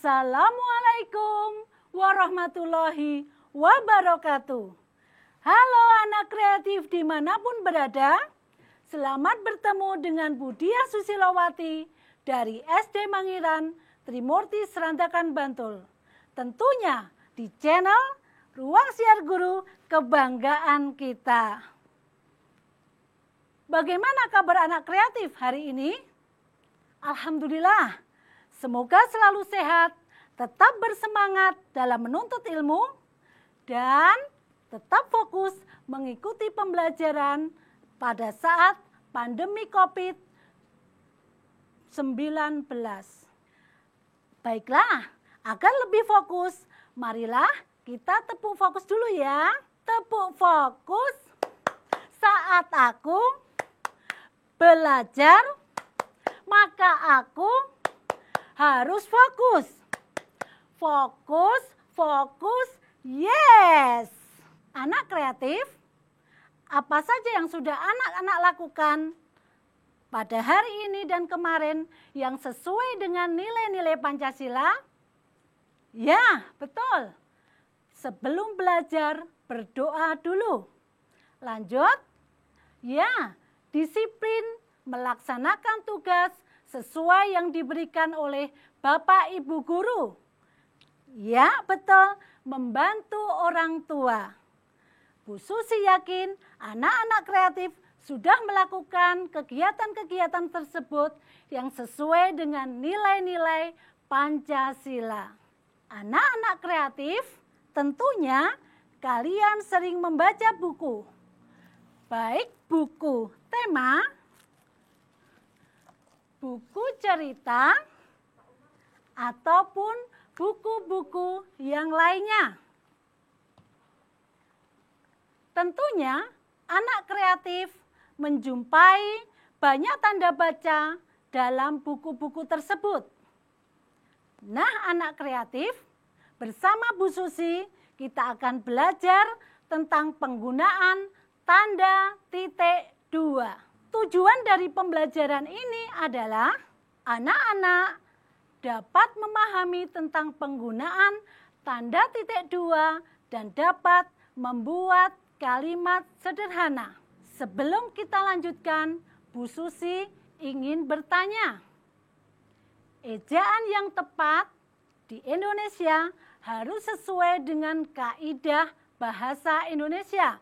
Assalamualaikum warahmatullahi wabarakatuh. Halo anak kreatif dimanapun berada. Selamat bertemu dengan Bu Diah Susilowati dari SD Mangiran, Trimurti Serantakan, Bantul. Tentunya di channel Ruang Siar Guru Kebanggaan Kita. Bagaimana kabar anak kreatif hari ini? Alhamdulillah. Semoga selalu sehat, tetap bersemangat dalam menuntut ilmu, dan tetap fokus mengikuti pembelajaran pada saat pandemi COVID-19. Baiklah, agar lebih fokus, marilah kita tepuk fokus dulu ya. Tepuk fokus saat aku belajar, maka aku harus fokus. Fokus, fokus, yes. Anak kreatif, apa saja yang sudah anak-anak lakukan pada hari ini dan kemarin yang sesuai dengan nilai-nilai Pancasila? Ya, betul. Sebelum belajar, berdoa dulu. Lanjut. Ya, disiplin melaksanakan tugas sesuai yang diberikan oleh Bapak Ibu Guru. Ya, betul, membantu orang tua. Bu Susi yakin anak-anak kreatif sudah melakukan kegiatan-kegiatan tersebut yang sesuai dengan nilai-nilai Pancasila. Anak-anak kreatif, tentunya kalian sering membaca buku. Baik buku tema, buku cerita, ataupun buku-buku yang lainnya. Tentunya anak kreatif menjumpai banyak tanda baca dalam buku-buku tersebut. Nah, anak kreatif, bersama Bu Susi kita akan belajar tentang penggunaan tanda titik dua. Tujuan dari pembelajaran ini adalah anak-anak dapat memahami tentang penggunaan tanda titik dua dan dapat membuat kalimat sederhana. Sebelum kita lanjutkan, Bu Susi ingin bertanya. Ejaan yang tepat di Indonesia harus sesuai dengan kaidah bahasa Indonesia.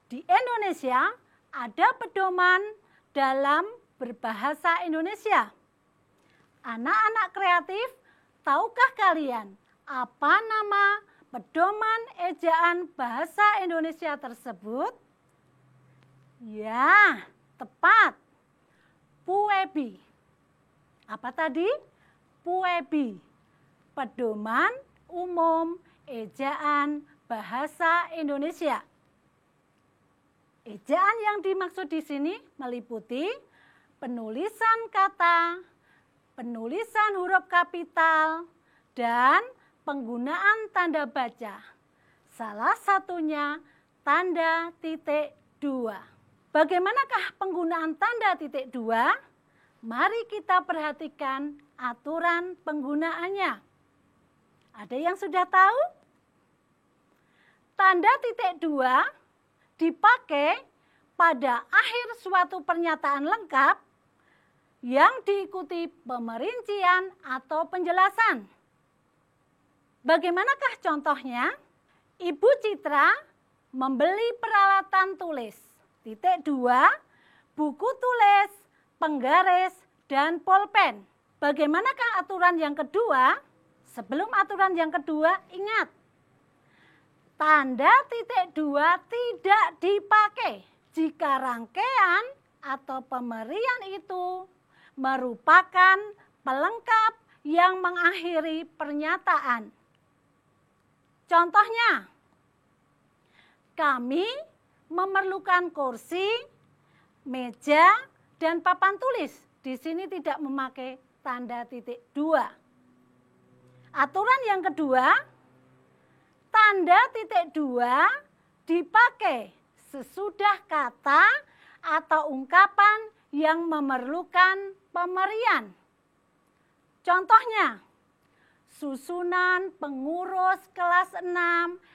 Di Indonesia ada pedoman dalam berbahasa Indonesia. Anak-anak kreatif, tahukah kalian apa nama pedoman ejaan bahasa Indonesia tersebut? Ya, tepat. PUEBI. Apa tadi? PUEBI. Pedoman Umum Ejaan Bahasa Indonesia. Ejaan yang dimaksud di sini meliputi penulisan kata, penulisan huruf kapital, dan penggunaan tanda baca. Salah satunya tanda titik dua. Bagaimanakah penggunaan tanda titik dua? Mari kita perhatikan aturan penggunaannya. Ada yang sudah tahu? Tanda titik dua dipakai pada akhir suatu pernyataan lengkap yang diikuti pemerincian atau penjelasan. Bagaimanakah contohnya? Ibu Citra membeli peralatan tulis, titik dua, buku tulis, penggaris, dan pulpen. Bagaimanakah aturan yang kedua? Sebelum aturan yang kedua, ingat. Tanda titik dua tidak dipakai jika rangkaian atau pemberian itu merupakan pelengkap yang mengakhiri pernyataan. Contohnya, kami memerlukan kursi, meja, dan papan tulis. Di sini tidak memakai tanda titik dua. Aturan yang kedua, tanda titik dua dipakai sesudah kata atau ungkapan yang memerlukan pemberian. Contohnya, Susunan Pengurus Kelas 6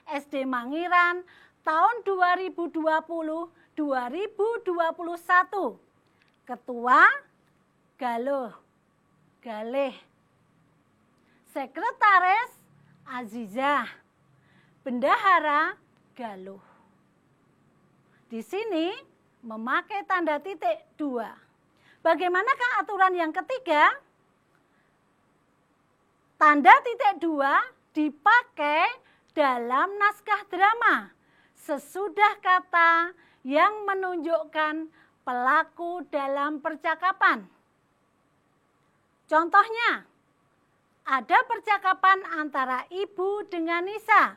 SD Mangiran tahun 2020-2021. Ketua Galuh Galih. Sekretaris Azizah. Bendahara Galuh. Di sini memakai tanda titik 2. Bagaimanakah aturan yang ketiga? Tanda titik 2 dipakai dalam naskah drama sesudah kata yang menunjukkan pelaku dalam percakapan. Contohnya, ada percakapan antara ibu dengan Nisa.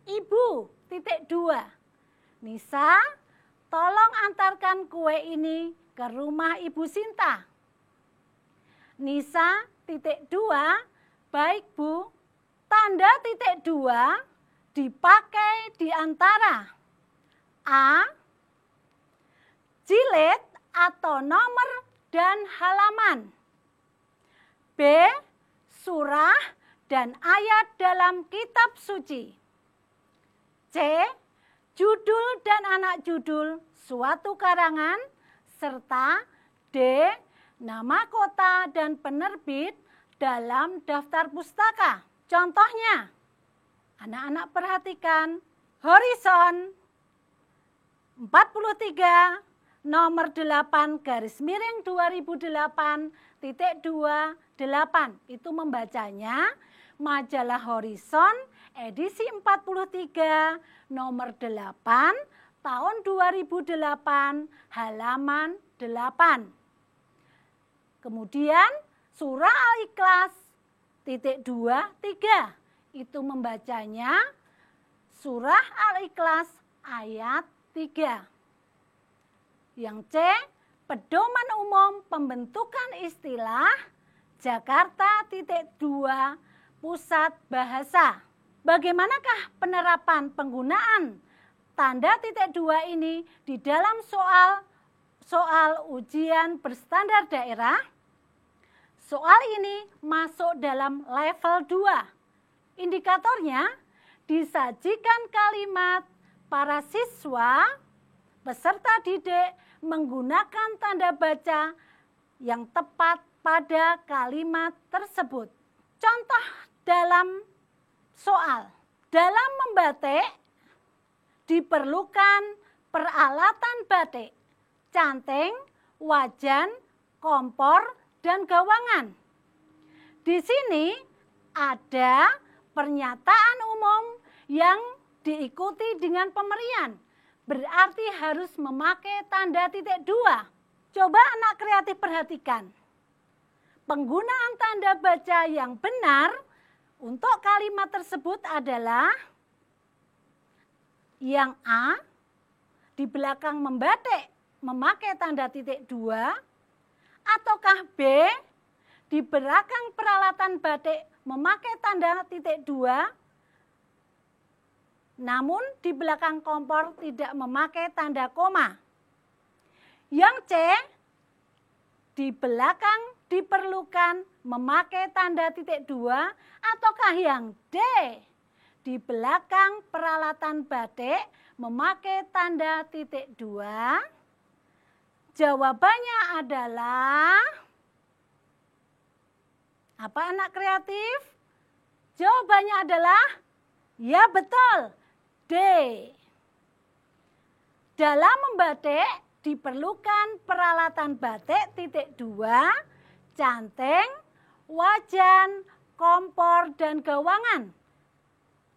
Ibu, titik 2. Nisa, tolong antarkan kue ini ke rumah Ibu Sinta. Nisa, titik 2. Baik Bu, tanda titik 2 dipakai di antara A. Jilid atau nomor dan halaman. B. Surah dan ayat dalam kitab suci. C. Judul dan anak judul suatu karangan. Serta D. Nama kota dan penerbit dalam daftar pustaka. Contohnya, anak-anak perhatikan Horizon 43 nomor 8 garis miring 2008.28. Itu membacanya majalah Horizon edisi 43 nomor 8 tahun 2008 halaman 8. Kemudian surah Al-Ikhlas titik 2-3. Itu membacanya surah Al-Ikhlas ayat 3. Yang C, pedoman umum pembentukan istilah Jakarta titik 2 pusat bahasa. Bagaimanakah penerapan penggunaan tanda titik 2 ini di dalam soal ujian berstandar daerah? Soal ini masuk dalam level 2. Indikatornya disajikan kalimat para siswa peserta didik menggunakan tanda baca yang tepat pada kalimat tersebut. Contoh dalam soal. Dalam membatik diperlukan peralatan batik, canting, wajan, kompor, dan gawangan. Di sini ada pernyataan umum yang diikuti dengan pemerian. Berarti harus memakai tanda titik 2. Coba anak kreatif perhatikan. Penggunaan tanda baca yang benar untuk kalimat tersebut adalah yang A, di belakang membatik memakai tanda titik 2, ataukah B, di belakang peralatan batik memakai tanda titik 2, namun di belakang kompor tidak memakai tanda koma. Yang C, di belakang diperlukan memakai tanda titik 2, ataukah yang D, di belakang peralatan batik memakai tanda titik 2? Jawabannya adalah apa anak kreatif? Jawabannya adalah ya betul, D. Dalam membatik diperlukan peralatan batik titik 2, canting, wajan, kompor, dan gawangan.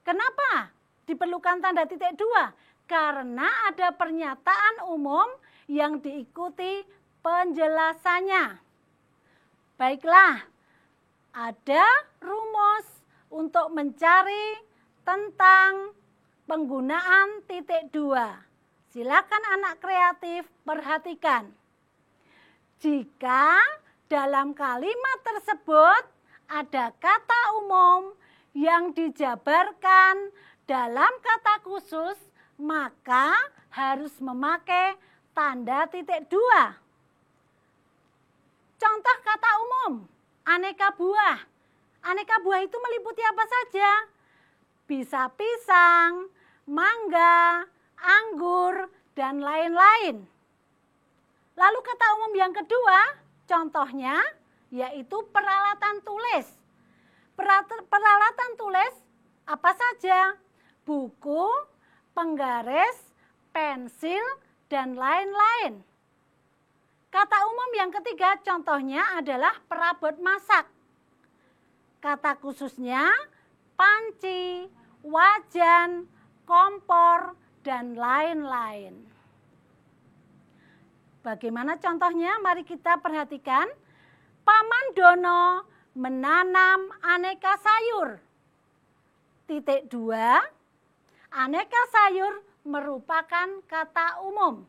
Kenapa diperlukan tanda titik 2? Karena ada pernyataan umum yang diikuti penjelasannya. Baiklah, ada rumus untuk mencari tentang penggunaan titik 2. Silakan anak kreatif perhatikan. Jika dalam kalimat tersebut ada kata umum yang dijabarkan dalam kata khusus, maka harus memakai tanda titik 2. Contoh kata umum, aneka buah. Aneka buah itu meliputi apa saja? Bisa pisang, mangga, anggur, dan lain-lain. Lalu kata umum yang kedua, contohnya yaitu peralatan tulis. Peralatan tulis apa saja? Buku, penggaris, pensil, dan lain-lain. Kata umum yang ketiga contohnya adalah perabot masak. Kata khususnya panci, wajan, kompor, dan lain-lain. Bagaimana contohnya? Mari kita perhatikan. Paman Dono menanam aneka sayur. Titik 2. Aneka sayur merupakan kata umum.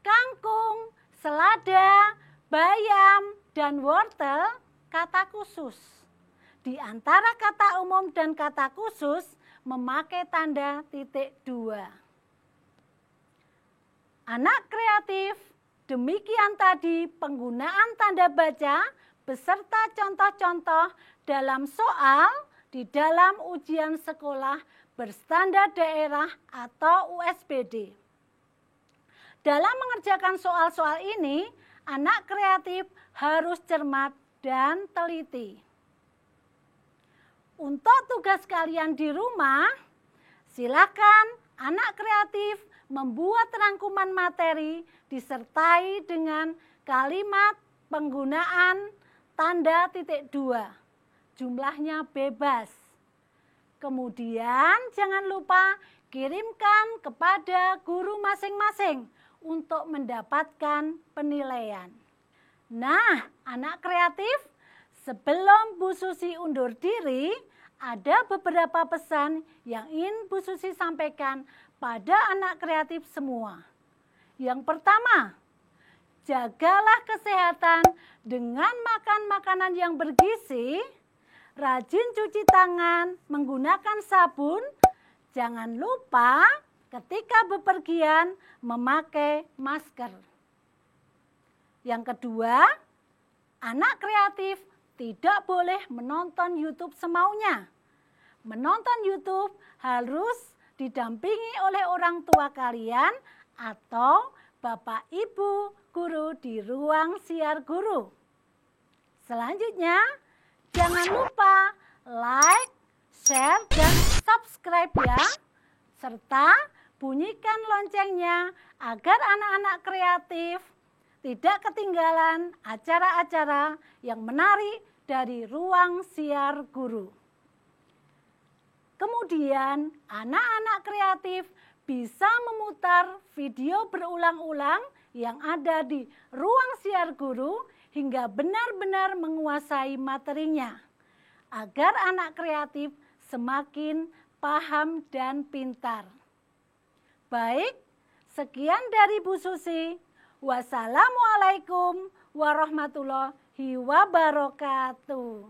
Kangkung, selada, bayam, dan wortel kata khusus. Di antara kata umum dan kata khusus memakai tanda titik 2. Anak kreatif, demikian tadi penggunaan tanda baca beserta contoh-contoh dalam soal di dalam ujian sekolah berstandar daerah atau USBD. Dalam mengerjakan soal-soal ini, anak kreatif harus cermat dan teliti. Untuk tugas kalian di rumah, silakan anak kreatif membuat rangkuman materi disertai dengan kalimat penggunaan tanda titik 2. Jumlahnya bebas. Kemudian jangan lupa kirimkan kepada guru masing-masing untuk mendapatkan penilaian. Nah, anak kreatif, sebelum Bu Susi undur diri, ada beberapa pesan yang ingin Bu Susi sampaikan pada anak kreatif semua. Yang pertama, jagalah kesehatan dengan makan makanan yang bergizi, rajin cuci tangan menggunakan sabun, jangan lupa ketika bepergian memakai masker. Yang kedua, anak kreatif tidak boleh menonton YouTube semaunya. Menonton YouTube harus didampingi oleh orang tua kalian atau Bapak Ibu guru di ruang siar guru. Selanjutnya, jangan lupa like, share, dan subscribe ya. Serta bunyikan loncengnya agar anak-anak kreatif tidak ketinggalan acara-acara yang menarik dari ruang siar guru. Kemudian, anak-anak kreatif bisa memutar video berulang-ulang yang ada di ruang siar guru hingga benar-benar menguasai materinya, agar anak kreatif semakin paham dan pintar. Baik, sekian dari Bu Susi. Wassalamualaikum warahmatullahi wabarakatuh.